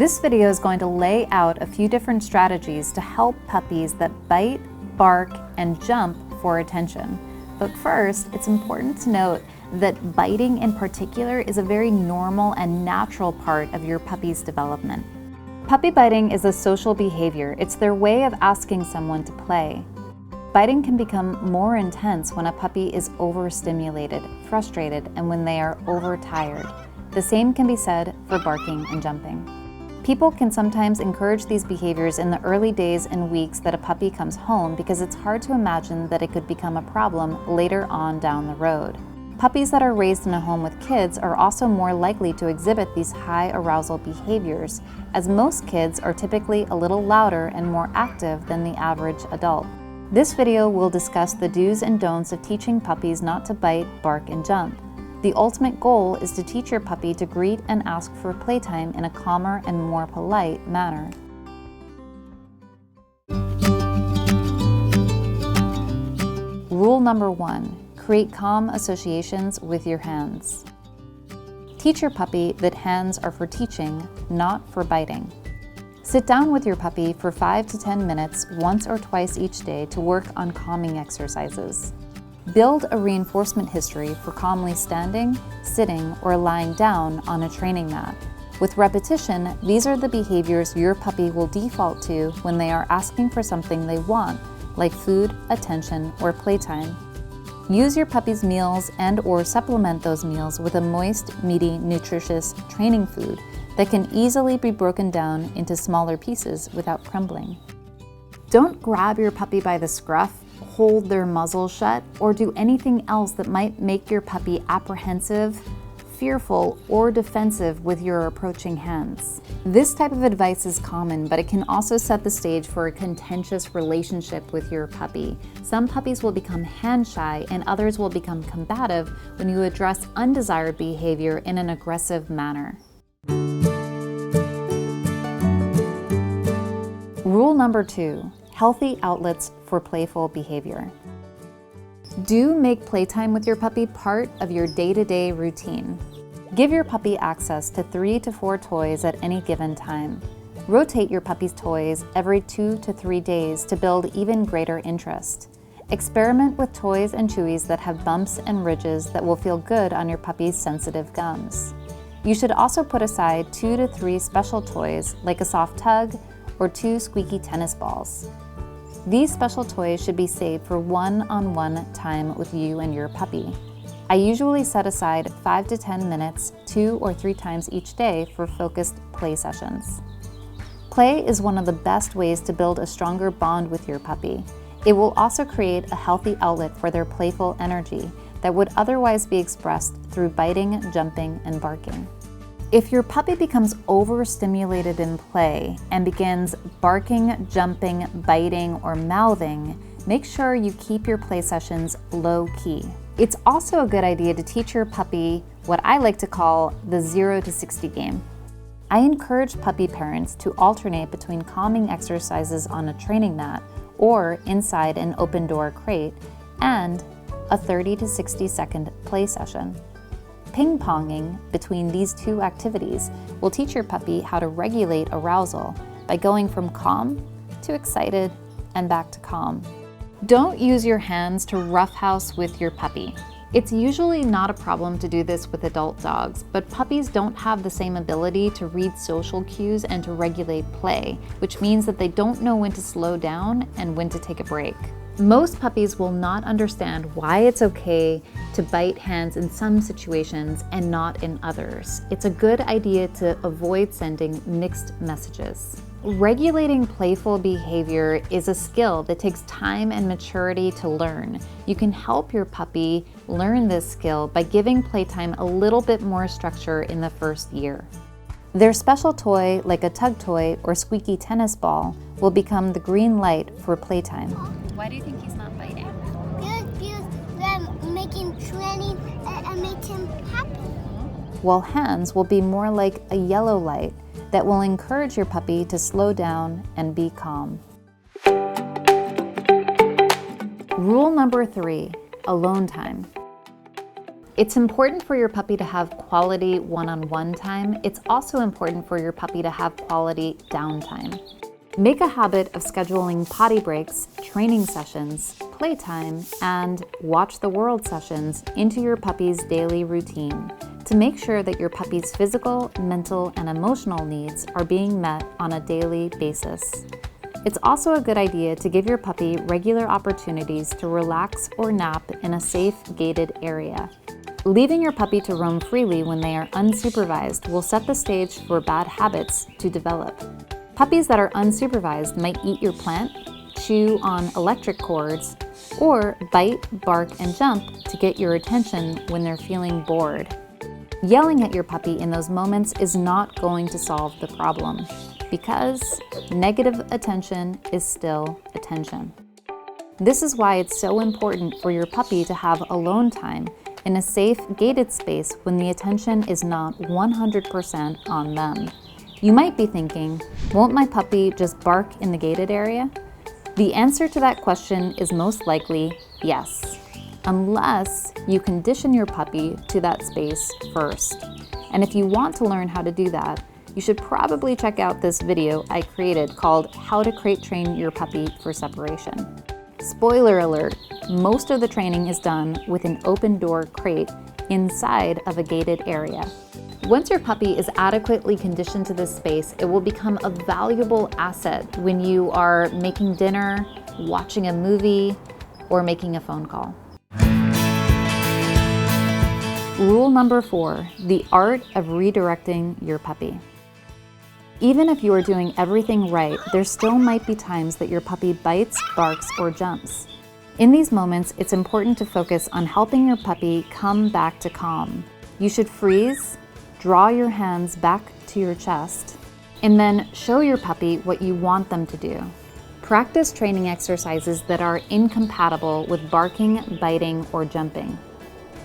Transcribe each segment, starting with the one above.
This video is going to lay out a few different strategies to help puppies that bite, bark, and jump for attention. But first, it's important to note that biting in particular is a very normal and natural part of your puppy's development. Puppy biting is a social behavior. It's their way of asking someone to play. Biting can become more intense when a puppy is overstimulated, frustrated, and when they are overtired. The same can be said for barking and jumping. People can sometimes encourage these behaviors in the early days and weeks that a puppy comes home because it's hard to imagine that it could become a problem later on down the road. Puppies that are raised in a home with kids are also more likely to exhibit these high arousal behaviors, as most kids are typically a little louder and more active than the average adult. This video will discuss the do's and don'ts of teaching puppies not to bite, bark, and jump. The ultimate goal is to teach your puppy to greet and ask for playtime in a calmer and more polite manner. Rule number 1. Create calm associations with your hands. Teach your puppy that hands are for teaching, not for biting. Sit down with your puppy for 5 to 10 minutes once or twice each day to work on calming exercises. Build a reinforcement history for calmly standing, sitting, or lying down on a training mat. With repetition, these are the behaviors your puppy will default to when they are asking for something they want, like food, attention, or playtime. Use your puppy's meals and/or supplement those meals with a moist, meaty, nutritious training food that can easily be broken down into smaller pieces without crumbling. Don't grab your puppy by the scruff, hold their muzzle shut, or do anything else that might make your puppy apprehensive, fearful, or defensive with your approaching hands. This type of advice is common, but it can also set the stage for a contentious relationship with your puppy. Some puppies will become hand shy and others will become combative when you address undesired behavior in an aggressive manner. Rule number 2. Healthy outlets for playful behavior. Do make playtime with your puppy part of your day-to-day routine. Give your puppy access to 3 to 4 toys at any given time. Rotate your puppy's toys every 2 to 3 days to build even greater interest. Experiment with toys and chewies that have bumps and ridges that will feel good on your puppy's sensitive gums. You should also put aside 2 to 3 special toys like a soft tug or 2 squeaky tennis balls. These special toys should be saved for one-on-one time with you and your puppy. I usually set aside 5 to 10 minutes 2 or 3 times each day for focused play sessions. Play is one of the best ways to build a stronger bond with your puppy. It will also create a healthy outlet for their playful energy that would otherwise be expressed through biting, jumping, and barking. If your puppy becomes overstimulated in play and begins barking, jumping, biting, or mouthing, make sure you keep your play sessions low-key. It's also a good idea to teach your puppy what I like to call the 0 to 60 game. I encourage puppy parents to alternate between calming exercises on a training mat or inside an open-door crate and a 30 to 60 second play session. Ping-ponging between these two activities will teach your puppy how to regulate arousal by going from calm to excited and back to calm. Don't use your hands to roughhouse with your puppy. It's usually not a problem to do this with adult dogs, but puppies don't have the same ability to read social cues and to regulate play, which means that they don't know when to slow down and when to take a break. Most puppies will not understand why it's okay to bite hands in some situations and not in others. It's a good idea to avoid sending mixed messages. Regulating playful behavior is a skill that takes time and maturity to learn. You can help your puppy learn this skill by giving playtime a little bit more structure in the first year. Their special toy, like a tug toy or squeaky tennis ball, will become the green light for playtime. Why do you think he's not biting? Because they're making training and make him happy. While hands will be more like a yellow light that will encourage your puppy to slow down and be calm. Rule number 3, alone time. It's important for your puppy to have quality one-on-one time. It's also important for your puppy to have quality downtime. Make a habit of scheduling potty breaks, training sessions, playtime, and watch the world sessions into your puppy's daily routine to make sure that your puppy's physical, mental, and emotional needs are being met on a daily basis. It's also a good idea to give your puppy regular opportunities to relax or nap in a safe, gated area. Leaving your puppy to roam freely when they are unsupervised will set the stage for bad habits to develop. Puppies that are unsupervised might eat your plant, chew on electric cords, or bite, bark, and jump to get your attention when they're feeling bored. Yelling at your puppy in those moments is not going to solve the problem, because negative attention is still attention. This is why it's so important for your puppy to have alone time in a safe, gated space when the attention is not 100% on them. You might be thinking, won't my puppy just bark in the gated area? The answer to that question is most likely yes, unless you condition your puppy to that space first. And if you want to learn how to do that, you should probably check out this video I created called How to Crate Train Your Puppy for Separation. Spoiler alert, most of the training is done with an open door crate inside of a gated area. Once your puppy is adequately conditioned to this space, it will become a valuable asset when you are making dinner, watching a movie, or making a phone call. Rule number 4, the art of redirecting your puppy. Even if you are doing everything right, there still might be times that your puppy bites, barks, or jumps. In these moments, it's important to focus on helping your puppy come back to calm. You should freeze, draw your hands back to your chest, and then show your puppy what you want them to do. Practice training exercises that are incompatible with barking, biting, or jumping.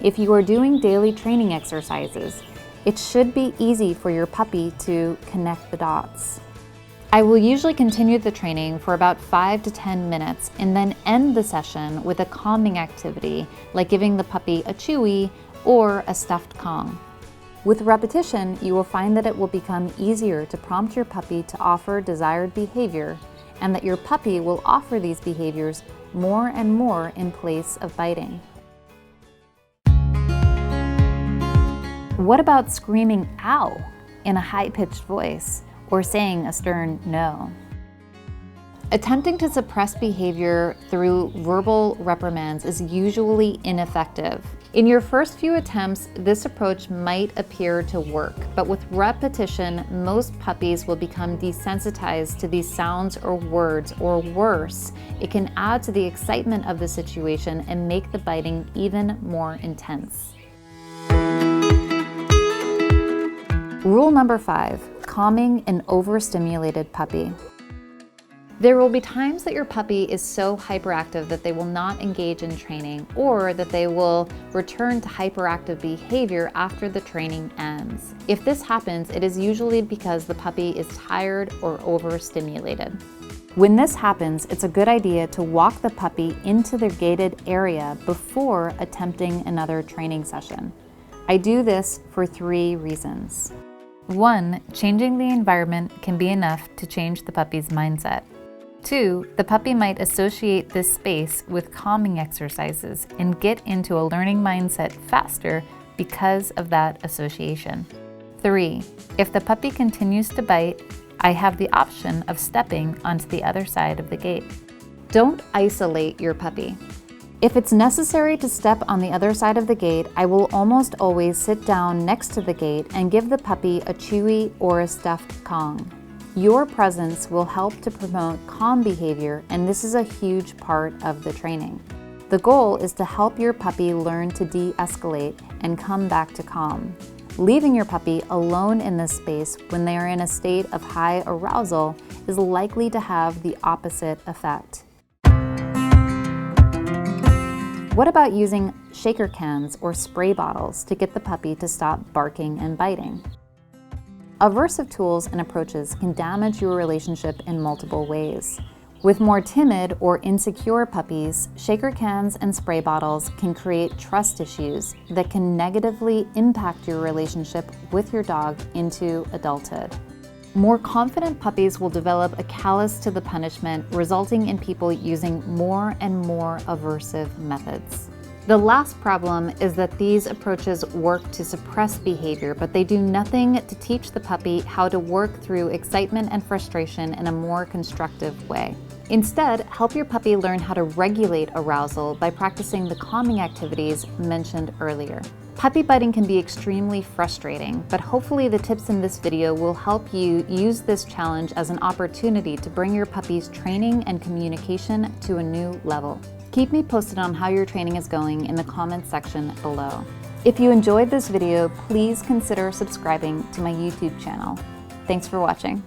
If you are doing daily training exercises, it should be easy for your puppy to connect the dots. I will usually continue the training for about 5 to 10 minutes and then end the session with a calming activity like giving the puppy a chewy or a stuffed Kong. With repetition, you will find that it will become easier to prompt your puppy to offer desired behavior, and that your puppy will offer these behaviors more and more in place of biting. What about screaming "ow" in a high-pitched voice or saying a stern no? Attempting to suppress behavior through verbal reprimands is usually ineffective. In your first few attempts, this approach might appear to work, but with repetition, most puppies will become desensitized to these sounds or words, or worse, it can add to the excitement of the situation and make the biting even more intense. Rule number 5, calming an overstimulated puppy. There will be times that your puppy is so hyperactive that they will not engage in training, or that they will return to hyperactive behavior after the training ends. If this happens, it is usually because the puppy is tired or overstimulated. When this happens, it's a good idea to walk the puppy into the gated area before attempting another training session. I do this for 3 reasons. 1, changing the environment can be enough to change the puppy's mindset. 2, the puppy might associate this space with calming exercises and get into a learning mindset faster because of that association. 3, if the puppy continues to bite, I have the option of stepping onto the other side of the gate. Don't isolate your puppy. If it's necessary to step on the other side of the gate, I will almost always sit down next to the gate and give the puppy a chewy or a stuffed Kong. Your presence will help to promote calm behavior, and this is a huge part of the training. The goal is to help your puppy learn to de-escalate and come back to calm. Leaving your puppy alone in this space when they are in a state of high arousal is likely to have the opposite effect. What about using shaker cans or spray bottles to get the puppy to stop barking and biting? Aversive tools and approaches can damage your relationship in multiple ways. With more timid or insecure puppies, shaker cans and spray bottles can create trust issues that can negatively impact your relationship with your dog into adulthood. More confident puppies will develop a callous to the punishment, resulting in people using more and more aversive methods. The last problem is that these approaches work to suppress behavior, but they do nothing to teach the puppy how to work through excitement and frustration in a more constructive way. Instead, help your puppy learn how to regulate arousal by practicing the calming activities mentioned earlier. Puppy biting can be extremely frustrating, but hopefully the tips in this video will help you use this challenge as an opportunity to bring your puppy's training and communication to a new level. Keep me posted on how your training is going in the comments section below. If you enjoyed this video, please consider subscribing to my YouTube channel. Thanks for watching.